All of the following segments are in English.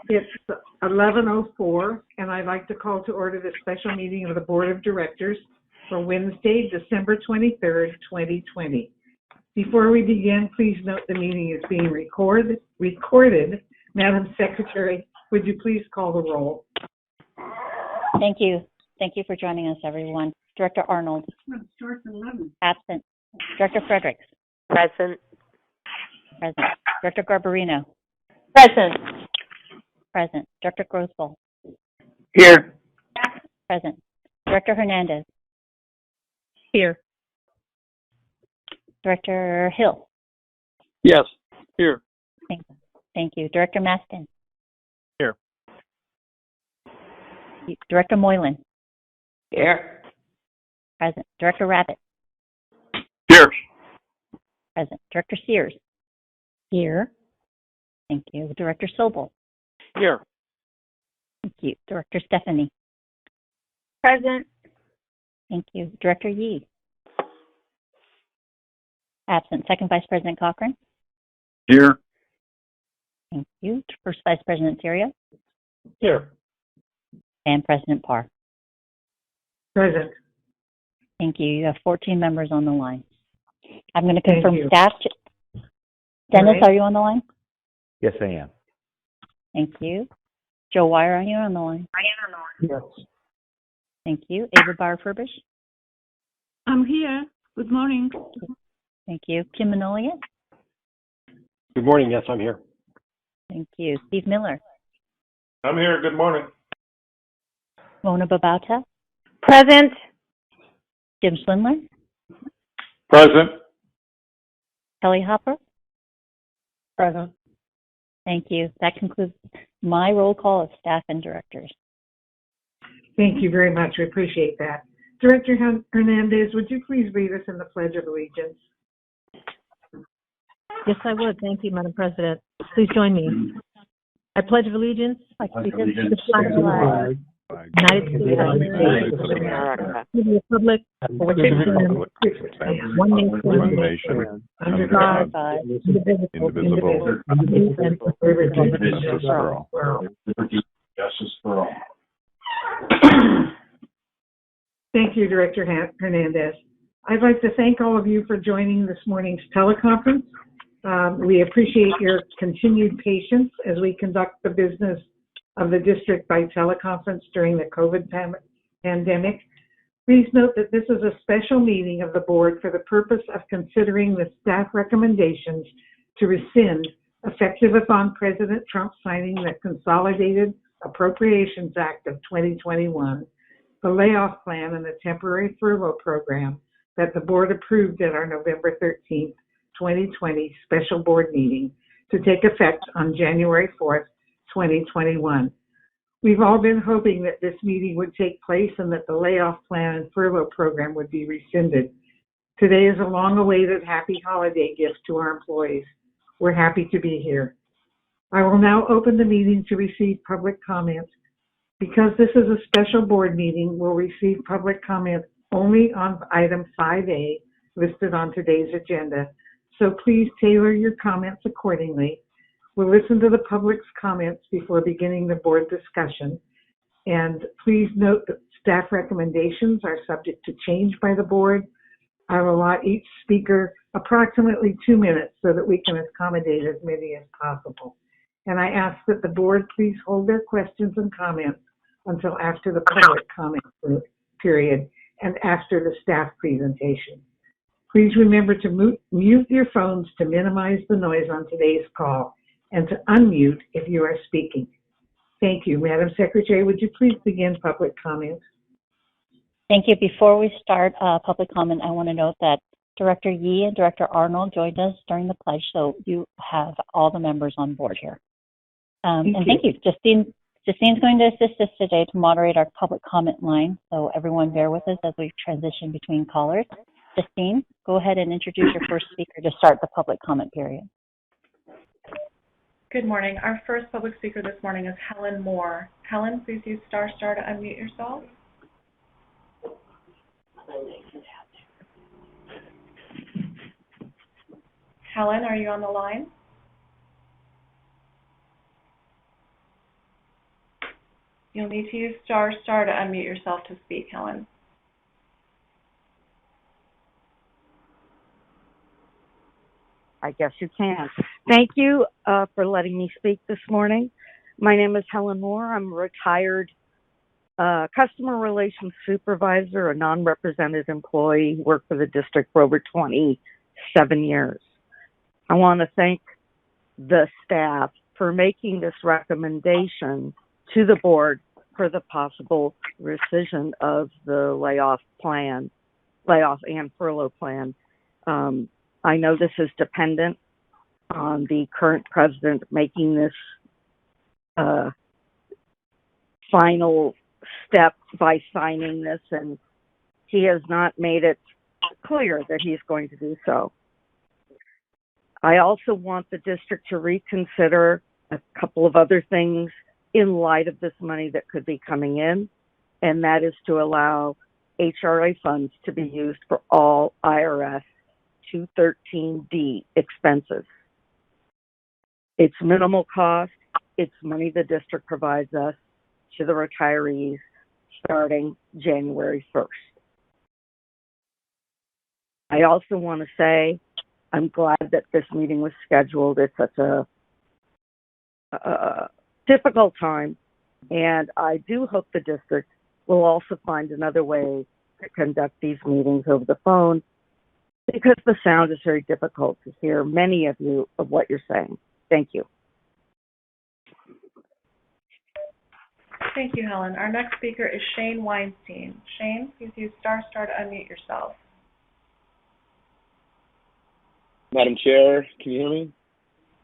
It's 11:04, and I'd like to call to order the special meeting of the Board of Directors for Wednesday, December 23rd, 2020. Before we begin, please note the meeting is being recorded. Madam Secretary, would you please call the roll? Thank you. Thank you for joining us, everyone. Director Arnold. Absent. Director Fredericks. Present. Present. Director Garbarino. Present. Present. Director Grosboll. Here. Present. Director Hernandez. Here. Director Hill. Yes. Here. Thank you. Director Maston. Here. Director Moylan. Here. Present. Director Rabbit. Here. Present. Director Sears. Here. Thank you. Director Sobel. Here. Thank you. Director Stephanie. Present. Thank you. Director Yee. Absent. Second Vice President Cochran. Here. Thank you. First Vice President Serio. Here. And President Parr. Present. Thank you. You have 14 members on the line. I'm going to Thank confirm you. staff. Dennis, right. are you on the line? Yes, I am. Thank you. Joe Wire, are you on the line? Yes. Thank you. Ava Bauer-Furbish? I'm here. Good morning. Thank you. Kim Manolian? Good morning. Yes, I'm here. Thank you. Steve Miller? I'm here. Good morning. Mona Babauta? Present. Jim Schindler? Present. Kelly Hopper? Present. Thank you. That concludes my roll call of staff and directors. Thank you very much. We appreciate that. Director Hernandez, would you please lead us in the Pledge of Allegiance? Yes, I would. Thank you, Madam President. Please join me. I pledge allegiance to the flag of the United States of America, to the republic for which it stands, one nation, under God, indivisible, and Justice for all. Justice for all. Thank you, Director Hernandez. I'd like to thank all of you for joining this morning's teleconference. We appreciate your continued patience as we conduct the business of the district by teleconference during the COVID pandemic. Please note that this is a special meeting of the board for the purpose of considering the staff recommendations to rescind, effective upon President Trump signing the Consolidated Appropriations Act of 2021, the layoff plan and the temporary furlough program that the board approved at our November 13th, 2020 special board meeting to take effect on January 4th, 2021. We've all been hoping that this meeting would take place and that the layoff plan and furlough program would be rescinded. Today is a long-awaited happy holiday gift to our employees. We're happy to be here. I will now open the meeting to receive public comments. Because this is a special board meeting, we'll receive public comment only on item 5A listed on today's agenda. So please tailor your comments accordingly. We'll listen to the public's comments before beginning the board discussion. And please note that staff recommendations are subject to change by the board. I will allot each speaker approximately 2 minutes so that we can accommodate as many as possible. And I ask that the board please hold their questions and comments until after the public comment period and after the staff presentation. Please remember to mute your phones to minimize the noise on today's call and to unmute if you are speaking. Thank you. Madam Secretary, would you please begin public comments? Thank you. Before we start public comment, I want to note that Director Yee and Director Arnold joined us during the pledge, so you have all the members on board here. Thank you. Justine's going to assist us today to moderate our public comment line, so everyone bear with us as we transition between callers. Justine, go ahead and introduce your first speaker to start the public comment period. Good morning. Our first public speaker this morning is Helen Moore. Helen, please use ** to unmute yourself. Helen, are you on the line? You'll need to use star star to unmute yourself to speak, Helen. I guess you can. Thank you for letting me speak this morning. My name is Helen Moore. I'm a retired customer relations supervisor, a non-represented employee, worked for the district for over 27 years. I want to thank the staff for making this recommendation to the board for the possible rescission of the layoff and furlough plan. I know this is dependent on the current president making this final step by signing this, and he has not made it clear that he's going to do so. I also want the district to reconsider a couple of other things in light of this money that could be coming in, and that is to allow HRA funds to be used for all IRS 213D expenses. It's minimal cost. It's money the district provides us to the retirees starting January 1st. I also want to say I'm glad that this meeting was scheduled. It's such a difficult time, and I do hope the district will also find another way to conduct these meetings over the phone, because the sound is very difficult to hear many of you of what you're saying. Thank you. Thank you, Helen. Our next speaker is Shane Weinstein. Shane, please use star star to unmute yourself. Madam Chair, can you hear me?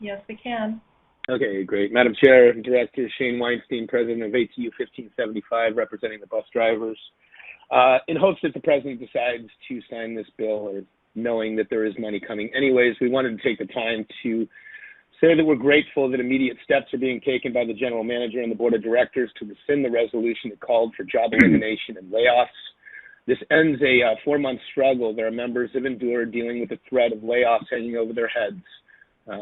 Yes, we can. Okay, great. Madam Chair, Director Shane Weinstein, President of ATU 1575, representing the bus drivers. In hopes that the President decides to sign this bill, or knowing that there is money coming anyways, we wanted to take the time to say that we're grateful that immediate steps are being taken by the General Manager and the Board of Directors to rescind the resolution that called for job elimination and layoffs. This ends a 4-month struggle that our members have endured dealing with the threat of layoffs hanging over their heads.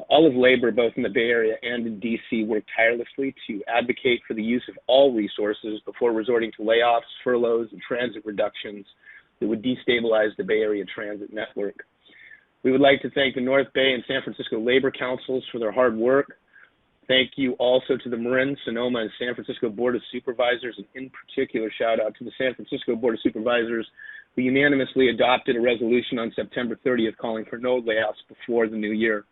All of labor, both in the Bay Area and in D.C., worked tirelessly to advocate for the use of all resources before resorting to layoffs, furloughs, and transit reductions that would destabilize the Bay Area transit network. We would like to thank the North Bay and San Francisco Labor Councils for their hard work. Thank you also to the Marin, Sonoma, and San Francisco Board of Supervisors, and in particular shout out to the San Francisco Board of Supervisors, who unanimously adopted a resolution on September 30th calling for no layoffs before the new year.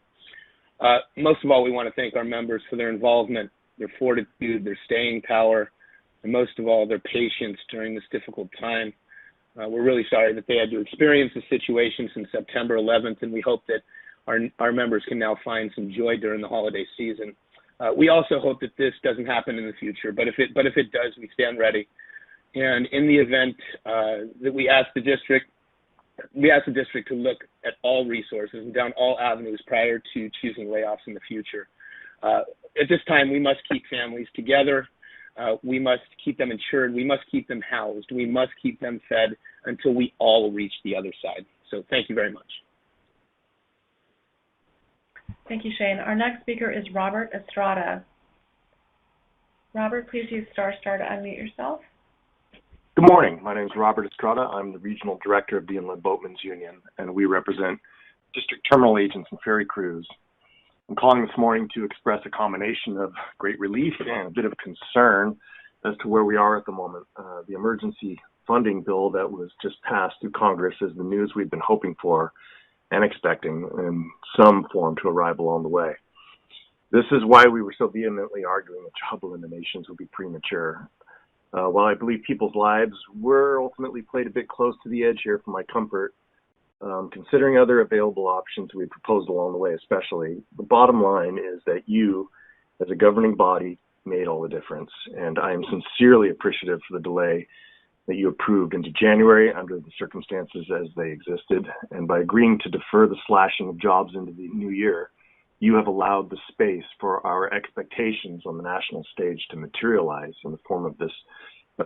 Most of all, we want to thank our members for their involvement, their fortitude, their staying power, and most of all, their patience during this difficult time. We're really sorry that they had to experience the situation since September 11th, and we hope that our members can now find some joy during the holiday season. We also hope that this doesn't happen in the future, but if it does, we stand ready. And in the event that we ask the district to look at all resources and down all avenues prior to choosing layoffs in the future. At this time, we must keep families together. We must keep them insured. We must keep them housed. We must keep them fed until we all reach the other side. So thank you very much. Thank you, Shane. Our next speaker is Robert Estrada. Robert, please use star star to unmute yourself. Good morning. My name is Robert Estrada. I'm the Regional Director of the Inland Boatmen's Union, and we represent district terminal agents and ferry crews. I'm calling this morning to express a combination of great relief and a bit of concern as to where we are at the moment. The emergency funding bill that was just passed through Congress is the news we've been hoping for and expecting in some form to arrive along the way. This is why we were so vehemently arguing that job eliminations would be premature. While I believe people's lives were ultimately played a bit close to the edge here for my comfort, considering other available options we proposed along the way especially, the bottom line is that you, as a governing body, made all the difference, and I am sincerely appreciative for the delay that you approved into January under the circumstances as they existed, and by agreeing to defer the slashing of jobs into the new year, you have allowed the space for our expectations on the national stage to materialize in the form of this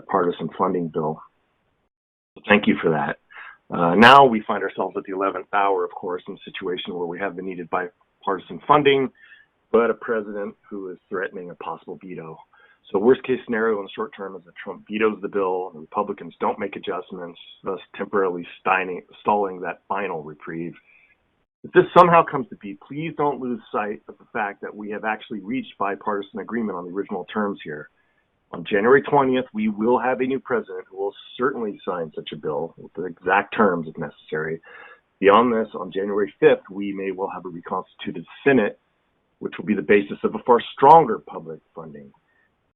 partisan funding bill. So thank you for that. Now we find ourselves at the 11th hour, of course, in a situation where we have the needed bipartisan funding, but a president who is threatening a possible veto. So worst case scenario in the short term is that Trump vetoes the bill and the Republicans don't make adjustments, thus temporarily stalling that final reprieve. If this somehow comes to be, please don't lose sight of the fact that we have actually reached bipartisan agreement on the original terms here. On January 20th, we will have a new president who will certainly sign such a bill with the exact terms if necessary. Beyond this, on January 5th, we may well have a reconstituted Senate, which will be the basis of a far stronger public funding.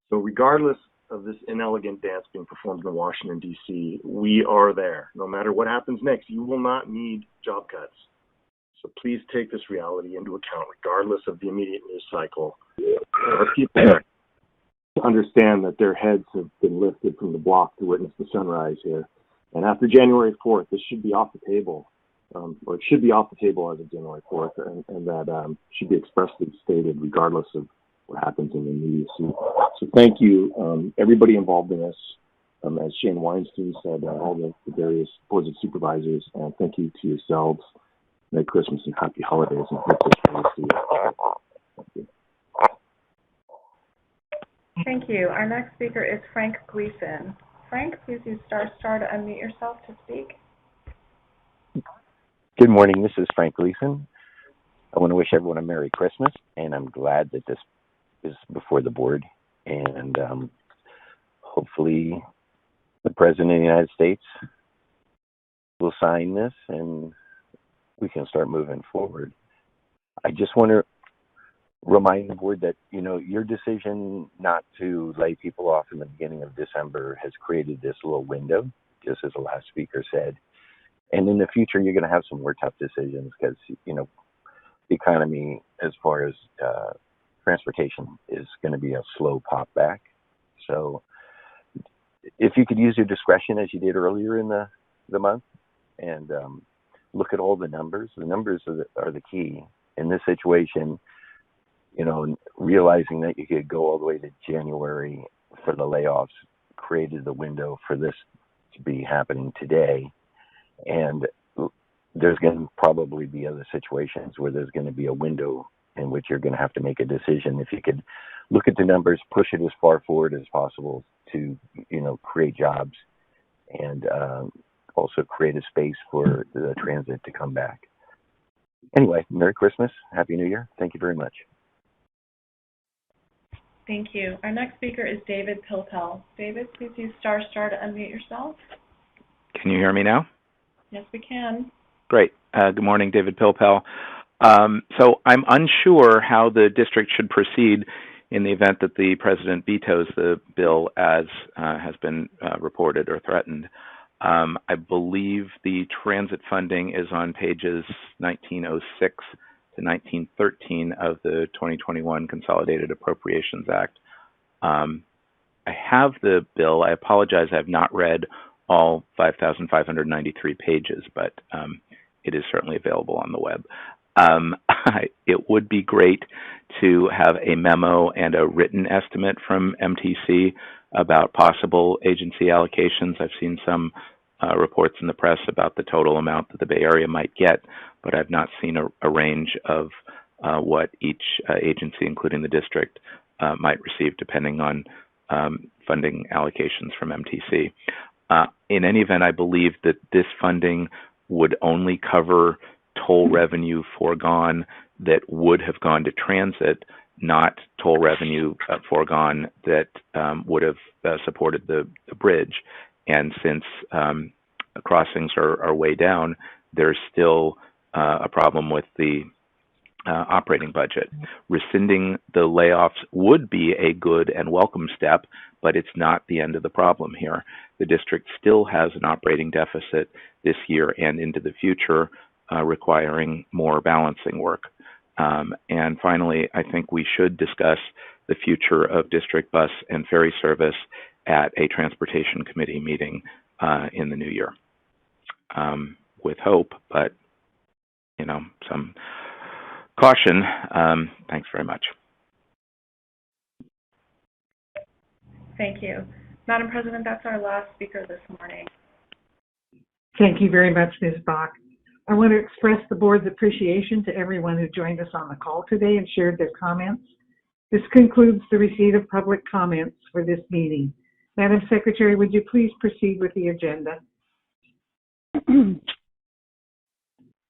So regardless of this inelegant dance being performed in Washington, D.C., we are there. No matter what happens next, you will not need job cuts. So please take this reality into account, regardless of the immediate news cycle. Our people understand that their heads have been lifted from the block to witness the sunrise here. And after January 4th, this should be off the table, or it should be off the table as of January 4th, and that should be expressly stated regardless of what happens in the immediacy. So thank you, everybody involved in this. As Shane Weinstein said, all the various boards of supervisors, and thank you to yourselves. Merry Christmas and happy holidays, and hopefully we'll see you. Thank you. Thank you. Our next speaker is Frank Gleeson. Frank, please use ** to unmute yourself to speak. Good morning. This is Frank Gleeson. I want to wish everyone a Merry Christmas, and I'm glad that this is before the board. And hopefully the President of the United States will sign this, and we can start moving forward. I just want to remind the board that, you know, your decision not to lay people off in the beginning of December has created this little window, just as the last speaker said. And in the future, you're going to have some more tough decisions because, you know, the economy, as far as transportation, is going to be a slow pop back. So if you could use your discretion as you did earlier in the month and look at all the numbers are the key. In this situation, you know, realizing that you could go all the way to January for the layoffs created the window for this to be happening today. And there's going to probably be other situations where there's going to be a window in which you're going to have to make a decision. If you could look at the numbers, push it as far forward as possible to, you know, create jobs and also create a space for the transit to come back. Anyway, Merry Christmas, Happy New Year. Thank you very much. Thank you. Our next speaker is David Pilpel. David, please use ** to unmute yourself. Can you hear me now? Yes, we can. Great. Good morning, David Pilpel. So I'm unsure how the district should proceed in the event that the president vetoes the bill as has been reported or threatened. I believe the transit funding is on pages 1906 to 1913 of the 2021 Consolidated Appropriations Act. I have the bill. I apologize, I have not read all 5,593 pages, but it is certainly available on the web. It would be great to have a memo and a written estimate from MTC about possible agency allocations. I've seen some reports in the press about the total amount that the Bay Area might get, but I've not seen a range of what each agency, including the district, might receive depending on funding allocations from MTC. In any event, I believe that this funding would only cover toll revenue foregone that would have gone to transit, not toll revenue foregone that would have supported the bridge. And since crossings are way down, there's still a problem with the operating budget. Rescinding the layoffs would be a good and welcome step, but it's not the end of the problem here. The district still has an operating deficit this year and into the future, requiring more balancing work. And finally, I think we should discuss the future of district bus and ferry service at a transportation committee meeting in the new year. With hope, but, you know, some caution. Thanks very much. Thank you. Madam President, that's our last speaker this morning. Thank you very much, Ms. Bach. I want to express the board's appreciation to everyone who joined us on the call today and shared their comments. This concludes the receipt of public comments for this meeting. Madam Secretary, would you please proceed with the agenda?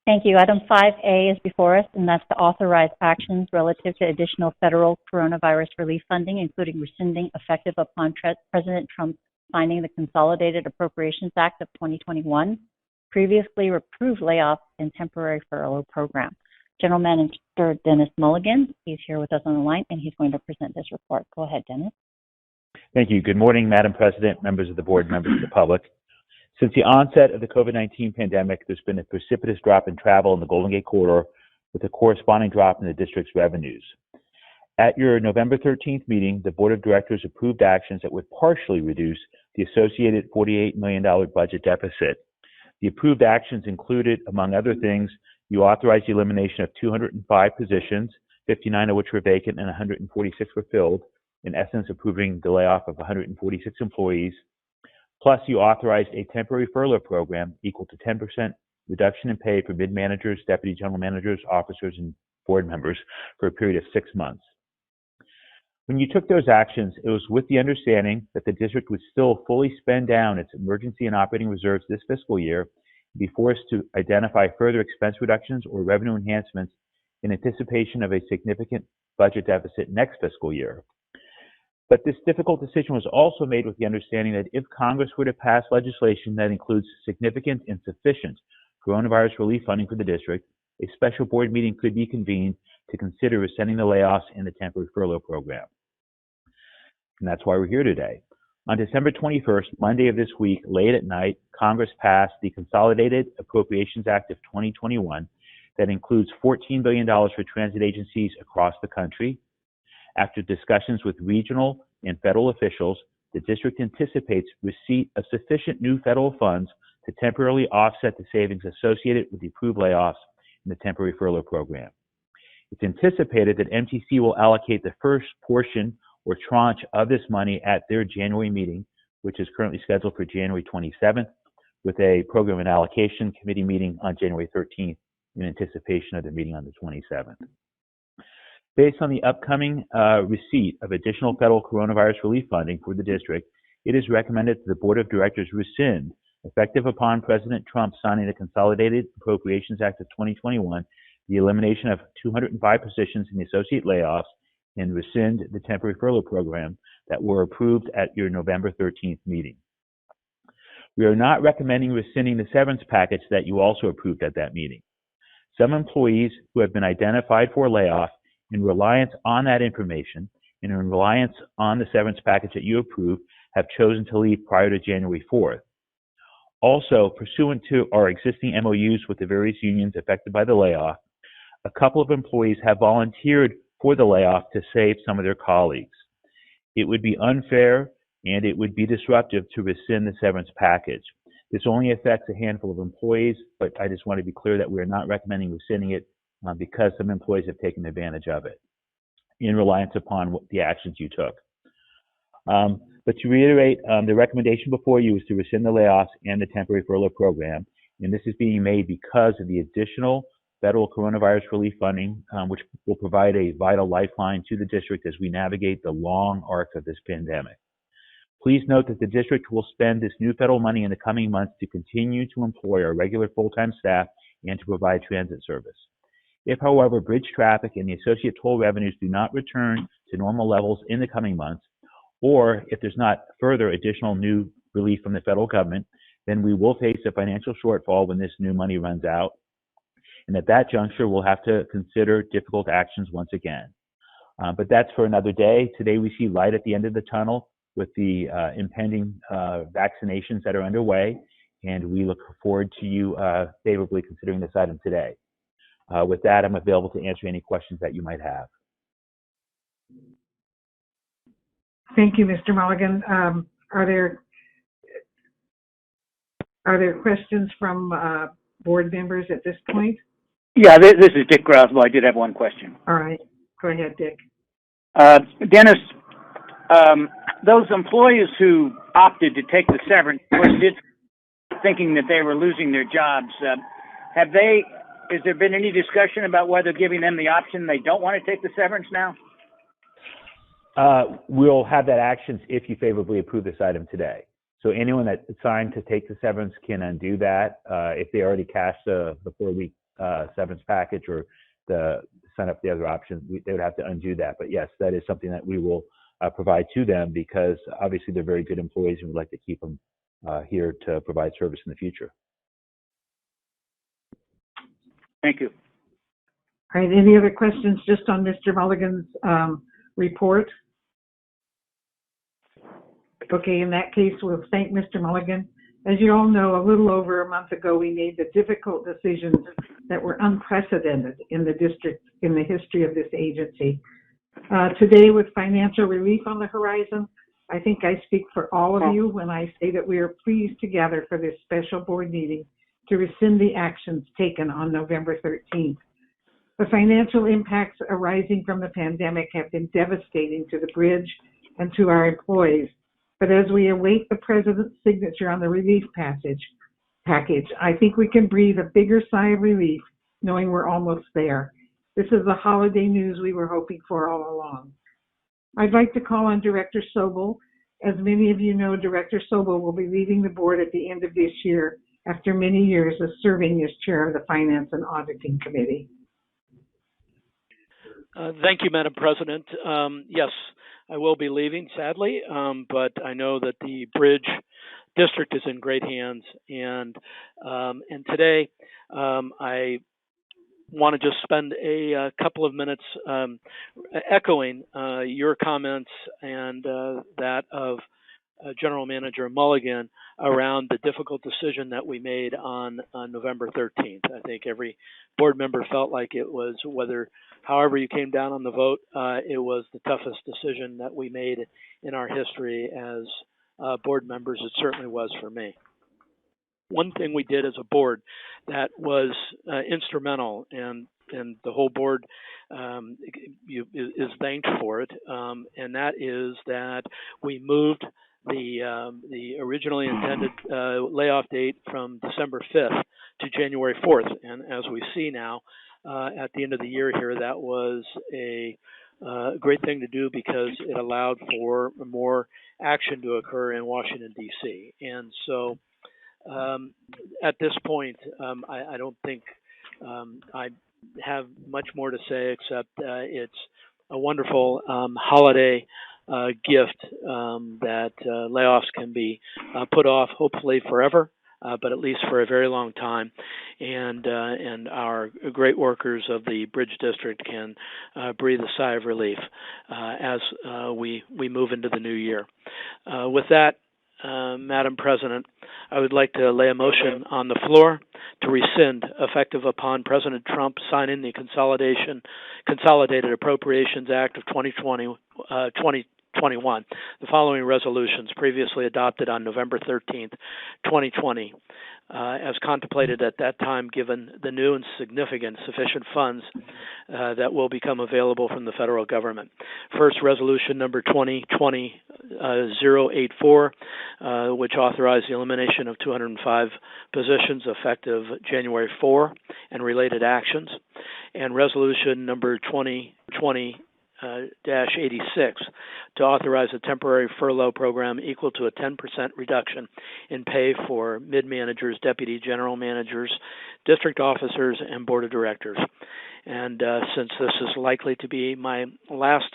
Thank you. Item 5A is before us, and that's to authorize actions relative to additional federal coronavirus relief funding, including rescinding effective upon President Trump signing the Consolidated Appropriations Act of 2021, previously approved layoff and temporary furlough program. General Manager Dennis Mulligan, he's here with us on the line, and he's going to present this report. Go ahead, Dennis. Thank you. Good morning, Madam President, members of the board, members of the public. Since the onset of the COVID-19 pandemic, there's been a precipitous drop in travel in the Golden Gate Corridor with a corresponding drop in the district's revenues. At your November 13th meeting, the Board of Directors approved actions that would partially reduce the associated $48 million budget deficit. The approved actions included, among other things, you authorized the elimination of 205 positions, 59 of which were vacant and 146 were filled, in essence approving the layoff of 146 employees. Plus, you authorized a temporary furlough program equal to 10% reduction in pay for mid-managers, deputy general managers, officers, and board members for a period of 6 months. When you took those actions, it was with the understanding that the district would still fully spend down its emergency and operating reserves this fiscal year and be forced to identify further expense reductions or revenue enhancements in anticipation of a significant budget deficit next fiscal year. But this difficult decision was also made with the understanding that if Congress were to pass legislation that includes significant and sufficient coronavirus relief funding for the district, a special board meeting could be convened to consider rescinding the layoffs in the temporary furlough program. And that's why we're here today. On December 21st, Monday of this week, late at night, Congress passed the Consolidated Appropriations Act of 2021 that includes $14 billion for transit agencies across the country. After discussions with regional and federal officials, the district anticipates receipt of sufficient new federal funds to temporarily offset the savings associated with the approved layoffs in the temporary furlough program. It's anticipated that MTC will allocate the first portion or tranche of this money at their January meeting, which is currently scheduled for January 27th, with a program and allocation committee meeting on January 13th in anticipation of the meeting on the 27th. Based on the upcoming receipt of additional federal coronavirus relief funding for the district, it is recommended that the Board of Directors rescind, effective upon President Trump signing the Consolidated Appropriations Act of 2021, the elimination of 205 positions in the associate layoffs, and rescind the temporary furlough program that were approved at your November 13th meeting. We are not recommending rescinding the severance package that you also approved at that meeting. Some employees who have been identified for layoff in reliance on that information and in reliance on the severance package that you approved have chosen to leave prior to January 4th. Also, pursuant to our existing MOUs with the various unions affected by the layoff, a couple of employees have volunteered for the layoff to save some of their colleagues. It would be unfair and it would be disruptive to rescind the severance package. This only affects a handful of employees, but I just want to be clear that we are not recommending rescinding it because some employees have taken advantage of it in reliance upon the actions you took. But to reiterate, the recommendation before you is to rescind the layoffs and the temporary furlough program, and this is being made because of the additional federal coronavirus relief funding, which will provide a vital lifeline to the district as we navigate the long arc of this pandemic. Please note that the district will spend this new federal money in the coming months to continue to employ our regular full-time staff and to provide transit service. If, however, bridge traffic and the associate toll revenues do not return to normal levels in the coming months, or if there's not further additional new relief from the federal government, then we will face a financial shortfall when this new money runs out. And at that juncture, we'll have to consider difficult actions once again. But that's for another day. Today, we see light at the end of the tunnel with the impending vaccinations that are underway, and we look forward to you favorably considering this item today. With that, I'm available to answer any questions that you might have. Thank you, Mr. Mulligan. Are there questions from board members at this point? Yeah, this is Dick Groswell. I did have one question. All right. Go ahead, Dick. Dennis, those employees who opted to take the severance, thinking that they were losing their jobs, has there been any discussion about whether giving them the option they don't want to take the severance now? We'll have that actions if you favorably approve this item today. So anyone that signed to take the severance can undo that. If they already cashed the 4-week severance package or sign up for the other options, they would have to undo that. But yes, that is something that we will provide to them because obviously they're very good employees and we'd like to keep them here to provide service in the future. Thank you. All right, any other questions just on Mr. Mulligan's report? Okay, in that case, we'll thank Mr. Mulligan. As you all know, a little over a month ago, we made the difficult decisions that were unprecedented in the district, in the history of this agency. Today, with financial relief on the horizon, I think I speak for all of you when I say that we are pleased to gather for this special board meeting to rescind the actions taken on November 13th. The financial impacts arising from the pandemic have been devastating to the bridge and to our employees. But as we await the President's signature on the relief package, I think we can breathe a bigger sigh of relief knowing we're almost there. This is the holiday news we were hoping for all along. I'd like to call on Director Sobel. As many of you know, Director Sobel will be leaving the board at the end of this year after many years of serving as chair of the Finance and Auditing Committee. Thank you, Madam President. Yes, I will be leaving, sadly, but I know that the Bridge District is in great hands. And today, I want to just spend a couple of minutes echoing your comments and that of General Manager Mulligan around the difficult decision that we made on November 13th. I think every board member felt like it was, however you came down on the vote, it was the toughest decision that we made in our history as board members. It certainly was for me. One thing we did as a board that was instrumental, and the whole board is thanked for it, and that is that we moved the originally intended layoff date from December 5th to January 4th. And as we see now, at the end of the year here, that was a great thing to do because it allowed for more action to occur in Washington, D.C. And so at this point, I don't think I have much more to say except it's a wonderful holiday gift that layoffs can be put off, hopefully forever, but at least for a very long time. And our great workers of the Bridge District can breathe a sigh of relief as we move into the new year. With that, Madam President, I would like to lay a motion on the floor to rescind, effective upon President Trump signing the Consolidated Appropriations Act of 2021, the following resolutions previously adopted on November 13th, 2020, as contemplated at that time, given the new and significant sufficient funds that will become available from the federal government. First, resolution number 2020-084, which authorized the elimination of 205 positions effective January 4 and related actions. And resolution number 2020-86 to authorize a temporary furlough program equal to a 10% reduction in pay for mid-managers, deputy general managers, district officers, and board of directors. And since this is likely to be my last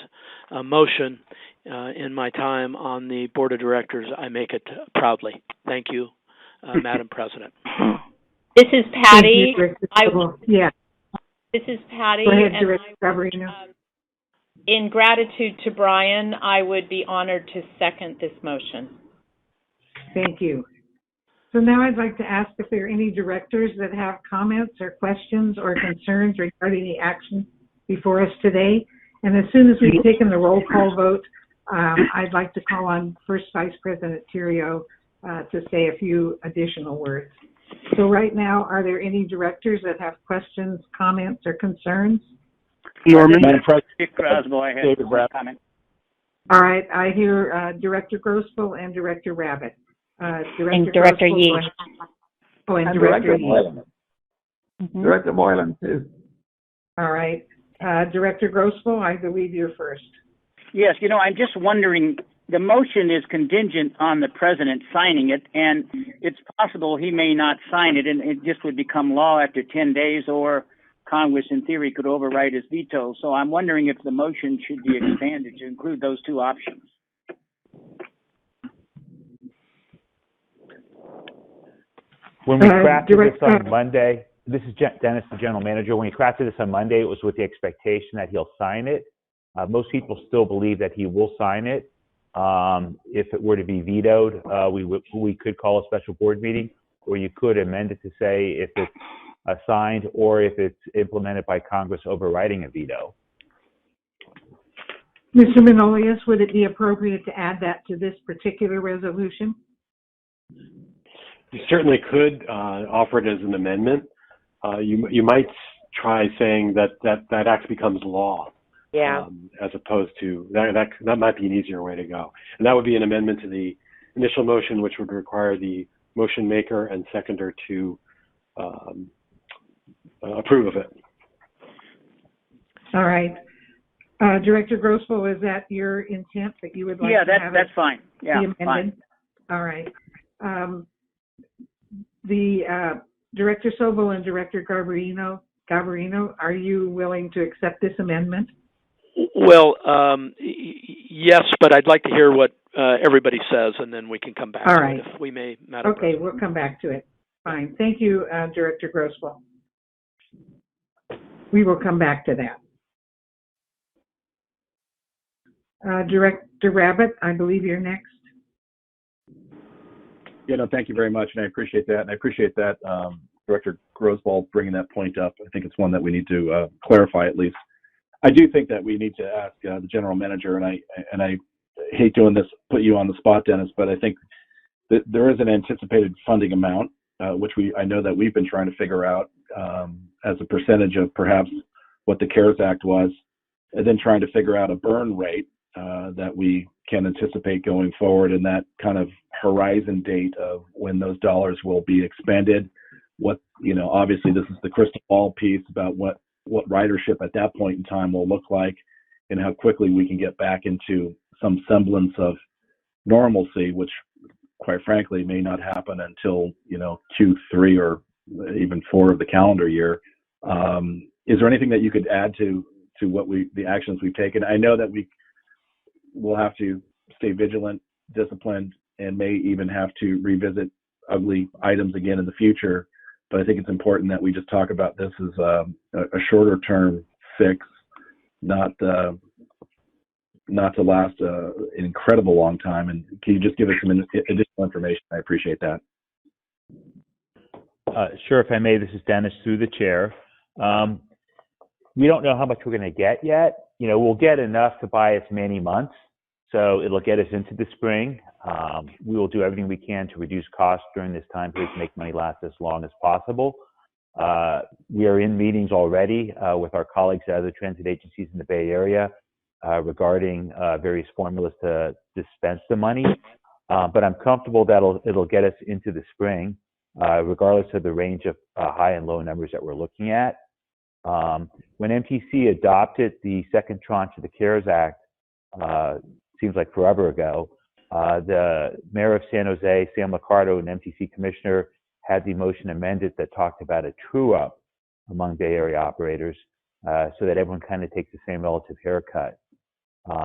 motion in my time on the board of directors, I make it proudly. Thank you, Madam President. This is Patty. This is Patty. Go ahead, Director Gabarino. In gratitude to Brian, I would be honored to second this motion. Thank you. So now I'd like to ask if there are any directors that have comments or questions or concerns regarding the action before us today. And as soon as we've taken the roll call vote, I'd like to call on First Vice President Theriault to say a few additional words. So right now, are there any directors that have questions, comments, or concerns? Norman. Madam President, David Rabbit. Comment. All right, I hear Director Grossville and Director Rabbit. Director Yee. Oh, and Director Yee. Director Moylan, too. All right. Director Grossville, I believe you're first. Yes, I'm just wondering, the motion is contingent on the president signing it, and it's possible he may not sign it, and it just would become law after 10 days, or Congress, in theory, could override his veto. So I'm wondering if the motion should be expanded to include those two options. When we crafted this on Monday, this is Dennis, the general manager. When we crafted this on Monday, it was with the expectation that he'll sign it. Most people still believe that he will sign it. If it were to be vetoed, we could call a special board meeting, or you could amend it to say if it's signed or if it's implemented by Congress overriding a veto. Mr. Manolius, would it be appropriate to add that to this particular resolution? You certainly could offer it as an amendment. You might try saying that act becomes law. Yeah. As opposed to that might be an easier way to go, and that would be an amendment to the initial motion, which would require the motion maker and seconder to approve of it. All right, Director Grossville, is that your intent that you would like to have that's fine. Yeah, amended? Fine. All right. The Director Sobel and Director Garbarino, are you willing to accept this amendment? Well, yes, but I'd like to hear what everybody says, and then we can come back to it if we may, Madam President. We'll come back to it. Fine. Thank you, Director Grosswell. We will come back to that. Director Rabbit, I believe you're next. Yeah, no, thank you very much, and I appreciate that. And I appreciate that Director Groswald bringing that point up. I think it's one that we need to clarify at least. I do think that we need to ask the general manager, and I hate doing this, put you on the spot, Dennis, but I think that there is an anticipated funding amount, which I know that we've been trying to figure out as a percentage of perhaps what the CARES Act was, and then trying to figure out a burn rate that we can anticipate going forward, and that kind of horizon date of when those dollars will be expended. What, obviously this is the crystal ball piece about what ridership at that point in time will look like, and how quickly we can get back into some semblance of normalcy, which quite frankly may not happen until Q3 or even 4 of the calendar year. Is there anything that you could add to what the actions we've taken? I know that we'll have to stay vigilant, disciplined, and may even have to revisit ugly items again in the future. But I think it's important that we just talk about this as a shorter term fix, not to last an incredible long time. And can you just give us some additional information? I appreciate that. Sure, if I may, this is Dennis through the chair. We don't know how much we're going to get yet. We'll get enough to buy us many months, so it'll get us into the spring. We will do everything we can to reduce costs during this time period to make money last as long as possible. We are in meetings already with our colleagues at other transit agencies in the Bay Area regarding various formulas to dispense the money. But I'm comfortable that it'll get us into the spring, regardless of the range of high and low numbers that we're looking at. When MTC adopted the second tranche of the CARES Act, seems like forever ago, the mayor of San Jose, Sam Liccardo, and MTC commissioner had the motion amended that talked about a true-up among Bay Area operators so that everyone kind of takes the same relative haircut.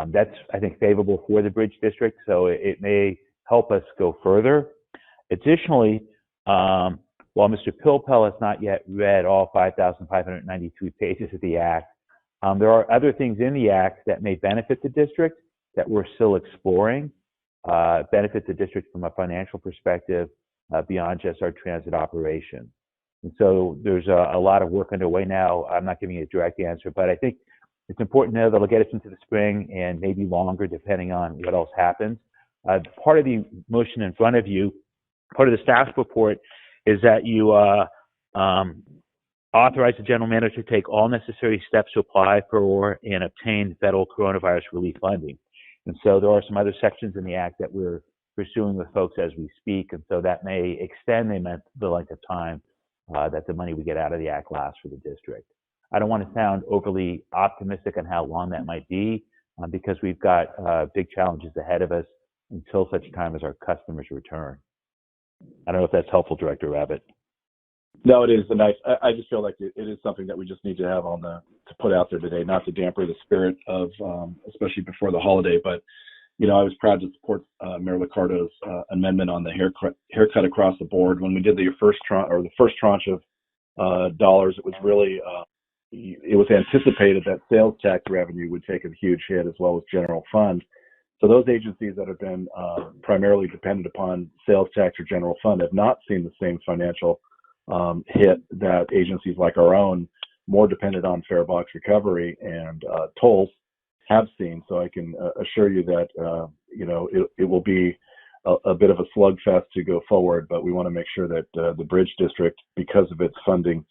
That's, I think, favorable for the Bridge District, so it may help us go further. Additionally, while Mr. Pilpel has not yet read all 5,593 pages of the Act, there are other things in the Act that may benefit the district that we're still exploring, benefit the district from a financial perspective beyond just our transit operation. And so there's a lot of work underway now. I'm not giving you a direct answer, but I think it's important to know that it'll get us into the spring and maybe longer depending on what else happens. Part of the motion in front of you, part of the staff report, is that you authorize the general manager to take all necessary steps to apply for and obtain federal coronavirus relief funding. And so there are some other sections in the Act that we're pursuing with folks as we speak, and so that may extend the length of time that the money we get out of the Act lasts for the district. I don't want to sound overly optimistic on how long that might be, because we've got big challenges ahead of us until such time as our customers return. I don't know if that's helpful, Director Rabbit. No, it is. And I just feel like it is something that we just need to have to put out there today, not to damper the spirit of, especially before the holiday. But, I was proud to support Mayor Liccardo's amendment on the haircut across the board. When we did the first tranche of dollars, it was really, it was anticipated that sales tax revenue would take a huge hit as well as general fund. So those agencies that have been primarily dependent upon sales tax or general fund have not seen the same financial hit that agencies like our own, more dependent on fare box recovery and tolls, have seen. So I can assure you that it will be a bit of a slugfest to go forward, but we want to make sure that the Bridge District, because of its funding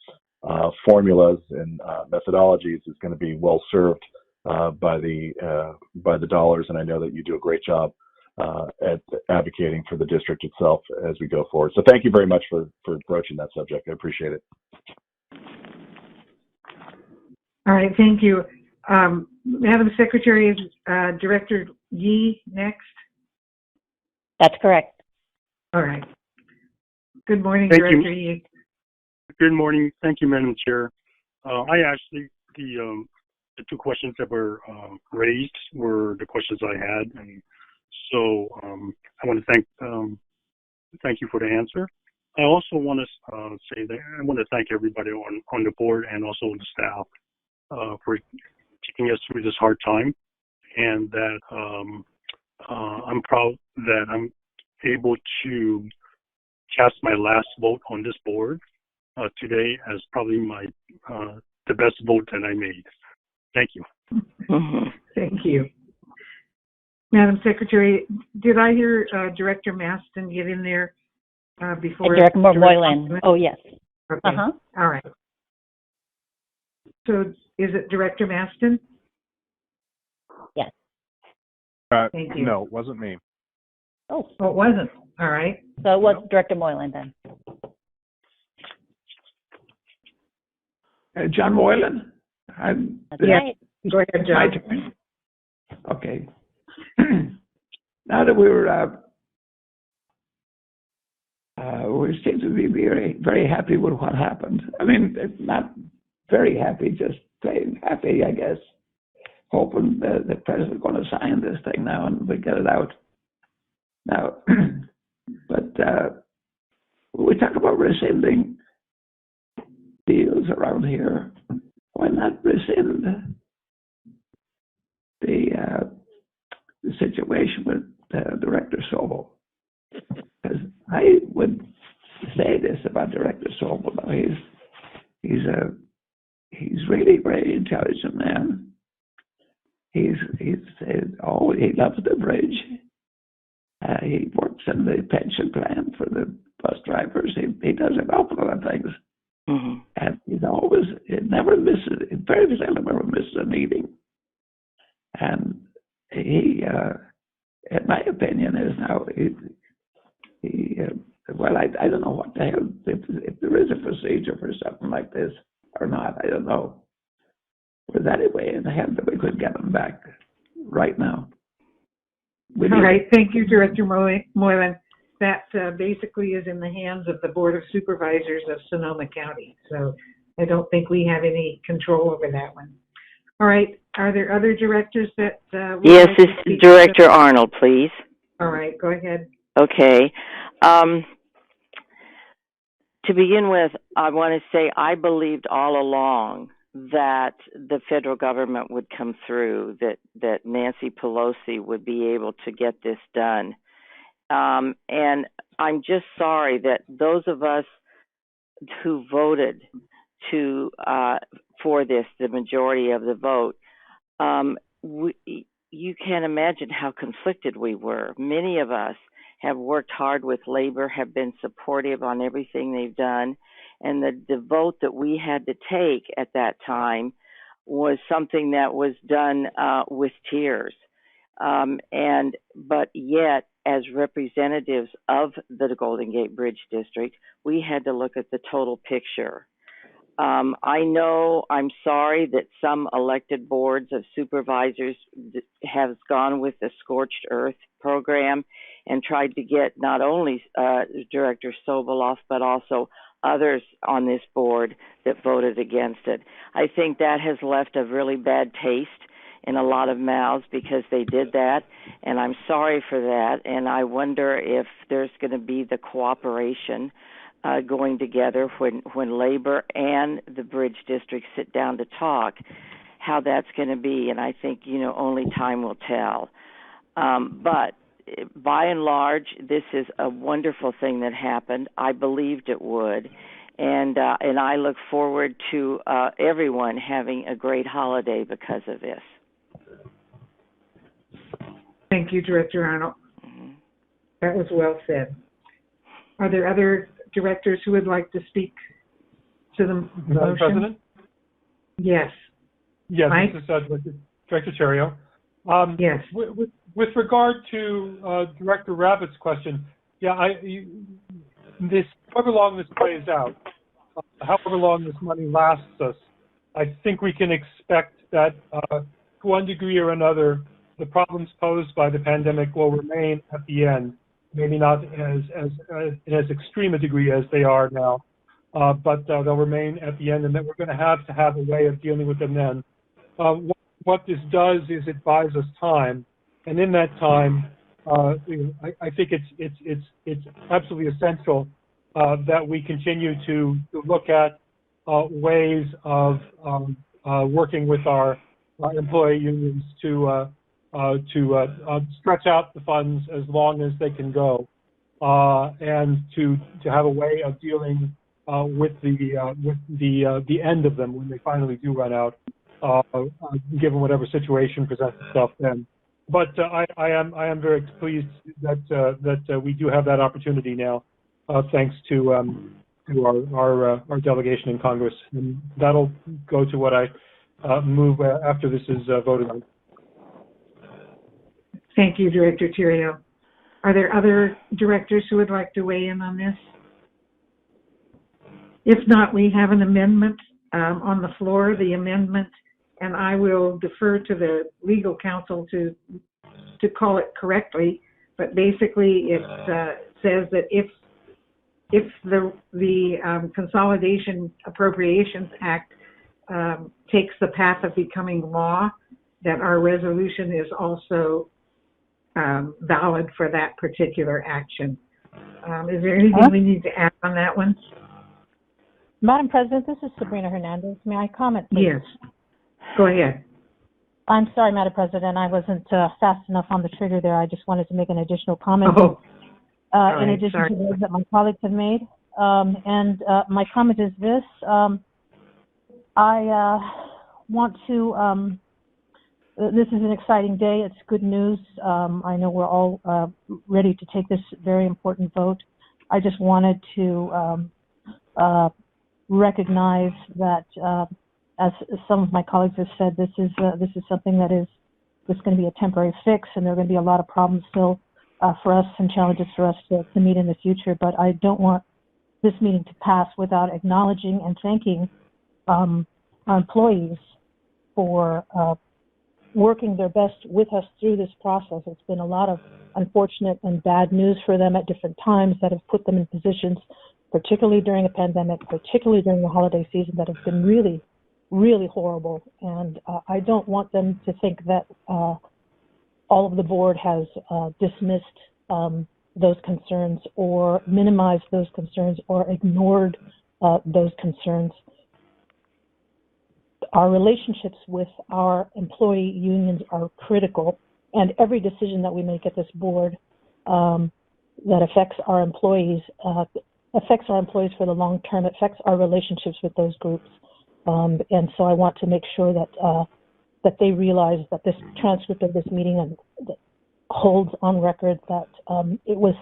formulas and methodologies, is going to be well served by the dollars. And I know that you do a great job at advocating for the district itself as we go forward. So thank you very much for broaching that subject. I appreciate it. All right, thank you. Madam Secretary, is Director Yee next? That's correct. All right. Good morning, Thank Director you. Yee. Good morning. Thank you, Madam Chair. I actually, the two questions that were raised were the questions I had, and so I want to thank you for the answer. I also want to say that I want to thank everybody on the board and also the staff for taking us through this hard time, and that I'm proud that I'm able to cast my last vote on this board today as probably the best vote that I made. Thank you. Thank you. Madam Secretary, did I hear Director Maston get in there before? Director Moylan. Oh, yes. Okay. Uh-huh. All right. So is it Director Maston? Yes. Thank you. No, it wasn't me. Oh, it wasn't. All right. So it was Director Moylan then. John Moylan. That's right. Go ahead, John. My turn. Okay. Now that we seem to be very, very happy with what happened. I mean, not very happy, just plain happy, I guess. Hoping the president's going to sign this thing now and we get it out. Now, but when we talk about rescinding deals around here, why not rescind the situation with Director Sobel? Because I would say this about Director Sobel. Now he's really very intelligent man. He loves the bridge. He works in the pension plan for the bus drivers. He does an awful lot of things. Mm-hmm. And it never misses, very seldom ever misses a meeting. And he, in my opinion, is now, well, I don't know what the hell, if there is a procedure for something like this or not, I don't know. But anyway, in the hand that we could get him back right now. All right, thank you, Director Moylan. That basically is in the hands of the Board of Supervisors of Sonoma County. So I don't think we have any control over that one. All right, are there other directors that? Yes, it's Director Arnold, please. All right, go ahead. Okay. To begin with, I want to say I believed all along that the federal government would come through, that Nancy Pelosi would be able to get this done. And I'm just sorry that those of us who voted for this, the majority of the vote, you can't imagine how conflicted we were. Many of us have worked hard with labor, have been supportive on everything they've done, and the vote that we had to take at that time was something that was done with tears. But yet, as representatives of the Golden Gate Bridge District, we had to look at the total picture. I know I'm sorry that some elected boards of supervisors have gone with the scorched earth program and tried to get not only Director Sobolov, but also others on this board that voted against it. I think that has left a really bad taste in a lot of mouths because they did that, and I'm sorry for that, and I wonder if there's going to be the cooperation going together when labor and the bridge district sit down to talk, how that's going to be. And I think, only time will tell. But by and large, this is a wonderful thing that happened. I believed it would. And I look forward to everyone having a great holiday because of this. Thank you, Director Arnold. That was well said. Are there other directors who would like to speak to the motion? Madam President? Yes. Yes, Mike? this is Director Terrio. Yes. With regard to Director Rabbit's question, however long this plays out, however long this money lasts us, I think we can expect that to one degree or another, the problems posed by the pandemic will remain at the end. Maybe not in as extreme a degree as they are now, but they'll remain at the end, and that we're going to have a way of dealing with them then. What this does is it buys us time, and in that time, I think it's absolutely essential that we continue to look at ways of working with our employee unions to stretch out the funds as long as they can go, and to have a way of dealing with the end of them when they finally do run out, given whatever situation presents itself then. But I am very pleased that we do have that opportunity now, thanks to our delegation in Congress, and that'll go to what I move after this is voted on. Thank you, Director Terrio. Are there other directors who would like to weigh in on this? If not, we have an amendment on the floor, the amendment, and I will defer to the legal counsel to call it correctly, but basically it says that if the Consolidation Appropriations Act takes the path of becoming law, that our resolution is also valid for that particular action. Is there anything we need to add on that one? Madam President, this is Sabrina Hernandez. May I comment, please? Yes. Go ahead. I'm sorry, Madam President. I wasn't fast enough on the trigger there. I just wanted to make an additional comment in addition to those that my colleagues have made. My comment is this. I want to this is an exciting day. It's good news. I know we're all ready to take this very important vote. I just wanted to recognize that, as some of my colleagues have said, this is something that is going to be a temporary fix, and there are going to be a lot of problems still for us and challenges for us to meet in the future. But I don't want this meeting to pass without acknowledging and thanking our employees for working their best with us through this process. It's been a lot of unfortunate and bad news for them at different times that have put them in positions, particularly during a pandemic, particularly during the holiday season, that have been really, really horrible. And I don't want them to think that all of the board has dismissed those concerns or minimized those concerns or ignored those concerns. Our relationships with our employee unions are critical, and every decision that we make at this board that affects our employees for the long term, affects our relationships with those groups. And so I want to make sure that they realize that this transcript of this meeting holds on record that it was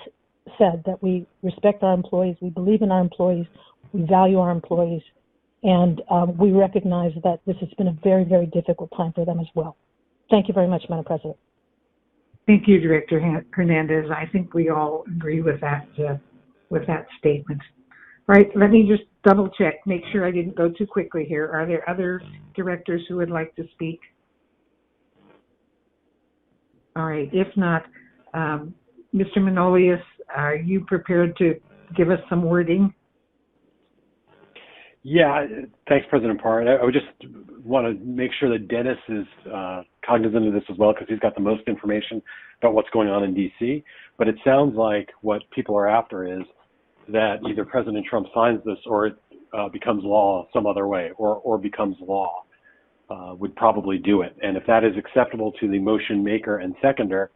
said that we respect our employees, we believe in our employees, we value our employees, and we recognize that this has been a very, very difficult time for them as well. Thank you very much, Madam President. Thank you, Director Hernandez. I think we all agree with that statement. All right, let me just double check, make sure I didn't go too quickly here. Are there other directors who would like to speak? All right, if not, Mr. Manolius, are you prepared to give us some wording? Yeah, thanks, President Parr. I would just want to make sure that Dennis is cognizant of this as well, because he's got the most information about what's going on in D.C. But it sounds like what people are after is that either President Trump signs this or it becomes law some other way, or becomes law, would probably do it. And if that is acceptable to the motion maker and seconder,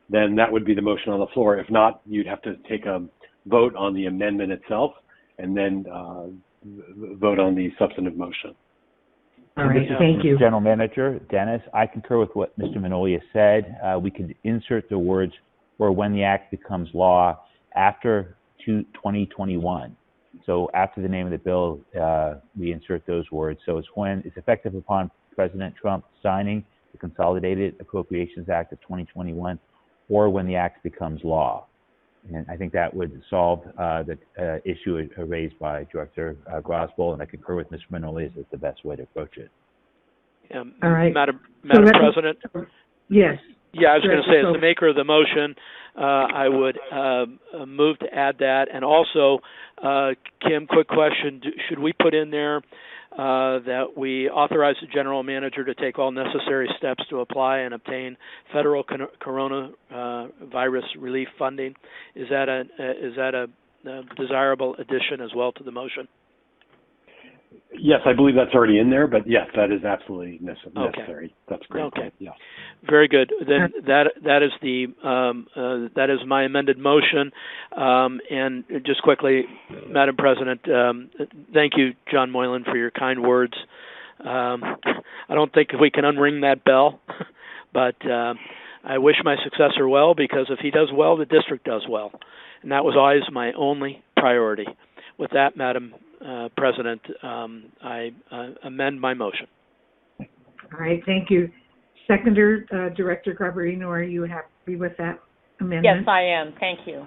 then that would be the motion on the floor. If not, you'd have to take a vote on the amendment itself and then vote on the substantive motion. All right, thank you. General Manager Dennis, I concur with what Mr. Manolius said. We could insert the words "or when the act becomes law" after 2021. So after the name of the bill, we insert those words. So it's when it's effective upon President Trump signing the Consolidated Appropriations Act of 2021, or when the act becomes law. And I think that would solve the issue raised by Director Grosboll, and I concur with Mr. Manolius it's the best way to approach it. All right. Madam President? Yes. Yeah, I was going to say, as the maker of the motion, I would move to add that. And also, Kim, quick question, should we put in there that we authorize the general manager to take all necessary steps to apply and obtain federal coronavirus relief funding? Is that a desirable addition as well to the motion? Yes, I believe that's already in there, but yes, that is absolutely necessary. Okay. That's great. Okay. Yeah. Very good. Then that is my amended motion. And just quickly, Madam President, thank you, John Moylan, for your kind words. I don't think we can unring that bell, but I wish my successor well, because if he does well, the district does well, and that was always my only priority. With that, Madam President, I amend my motion. All right, thank you. Seconder, Director Garbarino, are you happy with that amendment? Yes, I am. Thank you.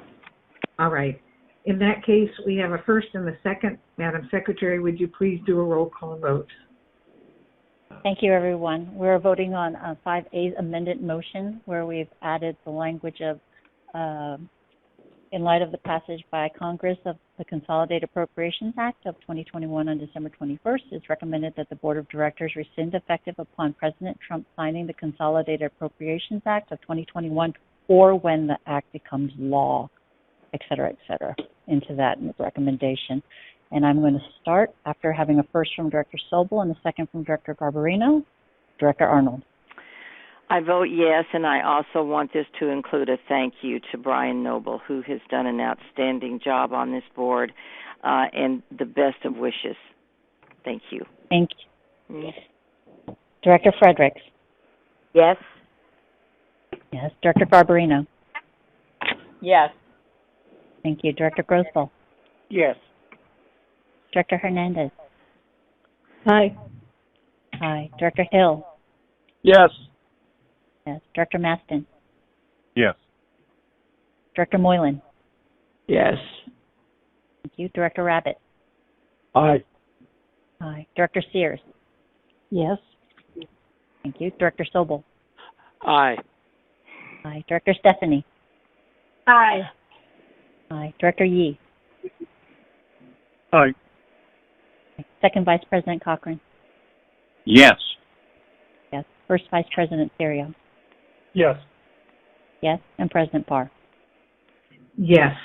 All right. In that case, we have a first and a second. Madam Secretary, would you please do a roll call vote? Thank you, everyone. We're voting on 5A's amended motion, where we've added the language of in light of the passage by Congress of the Consolidated Appropriations Act of 2021 on December 21st, it's recommended that the Board of Directors rescind effective upon President Trump signing the Consolidated Appropriations Act of 2021, or when the act becomes law, et cetera, into that recommendation. And I'm going to start after having a first from Director Sobel and a second from Director Garbarino. Director Arnold. I vote yes, and I also want this to include a thank you to Brian Noble, who has done an outstanding job on this board, and the best of wishes. Thank you. Thank you. Director Fredericks. Yes. Yes. Director Garbarino. Yes. Thank you. Director Grosboll. Yes. Director Hernandez. Aye. Aye. Director Hill. Yes. Yes. Director Maston. Yes. Director Moylan. Yes. Thank you. Director Rabbit. Aye. Aye. Director Sears. Yes. Thank you. Director Sobel. Aye. Aye. Director Stephanie. Aye. Aye. Director Yee. Aye. Second Vice President Cochran. Yes. Yes. First Vice President Serio. Yes. Yes. And President Parr. Yes.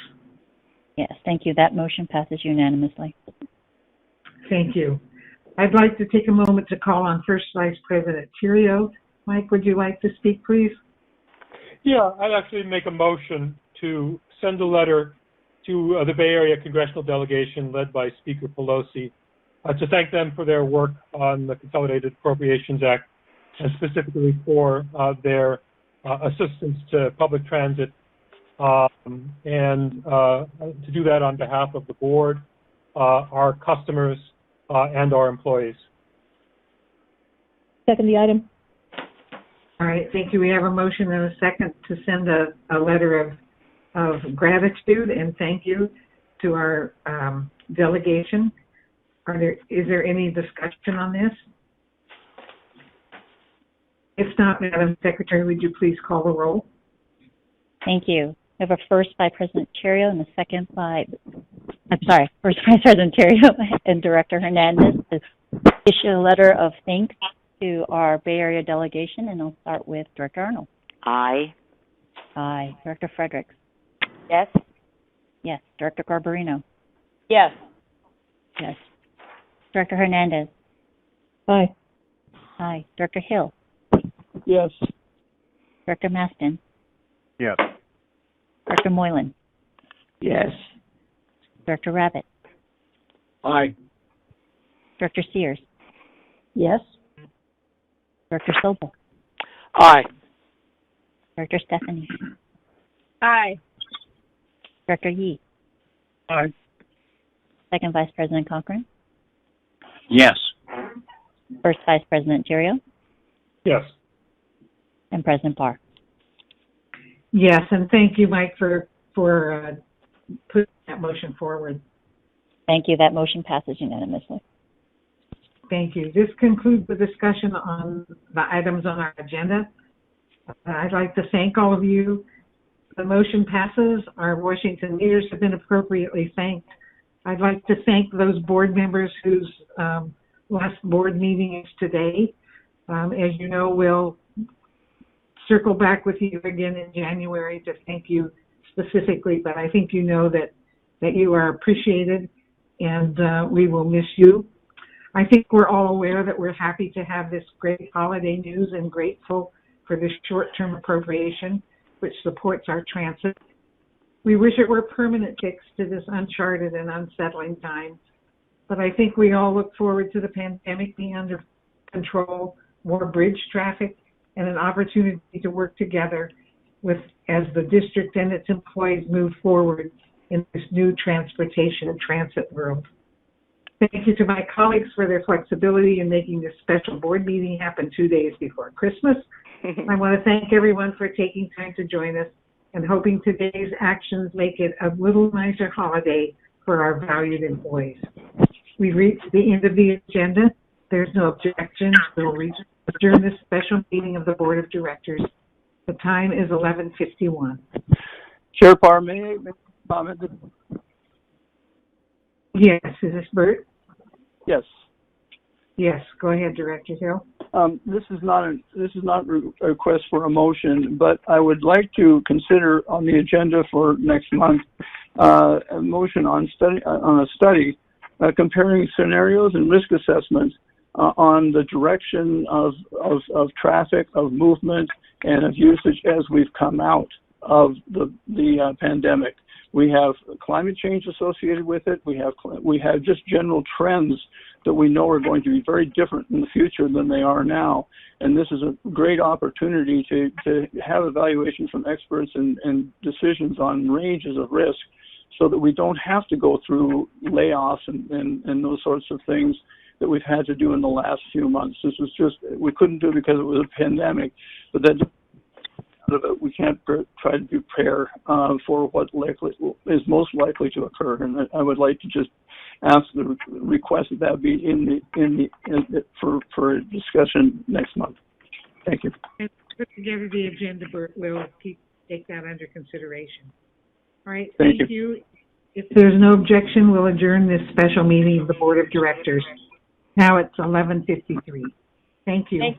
Yes. Thank you. That motion passes unanimously. Thank you. I'd like to take a moment to call on First Vice President Serio. Mike, would you like to speak, please? Yeah, I'd actually make a motion to send a letter to the Bay Area Congressional Delegation led by Speaker Pelosi to thank them for their work on the Consolidated Appropriations Act, and specifically for their assistance to public transit, and to do that on behalf of the board, our customers, and our employees. Second the item. All right, thank you. We have a motion and a second to send a letter of gratitude and thank you to our delegation. Is there any discussion on this? If not, Madam Secretary, would you please call the roll? Thank you. We have a first by President Terrio and a second by, first Vice President Terrio and Director Hernandez to issue a letter of thanks to our Bay Area delegation, and I'll start with Director Arnold. Aye. Aye. Director Fredericks. Yes. Yes. Director Garbarino. Yes. Yes. Director Hernandez. Aye. Aye. Director Hill. Yes. Director Maston. Yes. Director Moylan. Yes. Director Rabbit. Aye. Director Sears. Yes. Director Sobel. Aye. Director Stephanie. Aye. Director Yee. Aye. Second Vice President Cochran. Yes. First Vice President Terrio. Yes. And President Barr. Yes, and thank you, Mike, for putting that motion forward. Thank you. That motion passes unanimously. Thank you. This concludes the discussion on the items on our agenda. I'd like to thank all of you. The motion passes. Our Washington leaders have been appropriately thanked. I'd like to thank those board members whose last board meeting is today. As you know, we'll circle back with you again in January to thank you specifically, but I think you know that you are appreciated, and we will miss you. I think we're all aware that we're happy to have this great holiday news and grateful for this short-term appropriation, which supports our transit. We wish it were a permanent fix to this uncharted and unsettling time, but I think we all look forward to the pandemic being under control, more bridge traffic, and an opportunity to work together as the district and its employees move forward in this new transportation and transit world. Thank you to my colleagues for their flexibility in making this special board meeting happen 2 days before Christmas. I want to thank everyone for taking time to join us and hoping today's actions make it a little nicer holiday for our valued employees. We've reached the end of the agenda. There's no objections. We'll adjourn this special meeting of the Board of Directors. The time is 11:51. Chair Parr, may I make a comment? Yes, is this Bert? Yes. Yes, go ahead, Director Hill. This is not a request for a motion, but I would like to consider on the agenda for next month a motion on a study comparing scenarios and risk assessments on the direction of traffic, of movement, and of usage as we've come out of the pandemic. We have climate change associated with it. We have just general trends that we know are going to be very different in the future than they are now. And this is a great opportunity to have evaluations from experts and decisions on ranges of risk so that we don't have to go through layoffs and those sorts of things that we've had to do in the last few months. This was just, we couldn't do it because it was a pandemic, but then we can't try to prepare for what is most likely to occur. And I would like to just ask the request that be for a discussion next month. Thank you. And put together the agenda, Bert. We'll take that under consideration. All right. Thank you. If there's no objection, we'll adjourn this special meeting of the Board of Directors. Now it's 11:53. Thank you.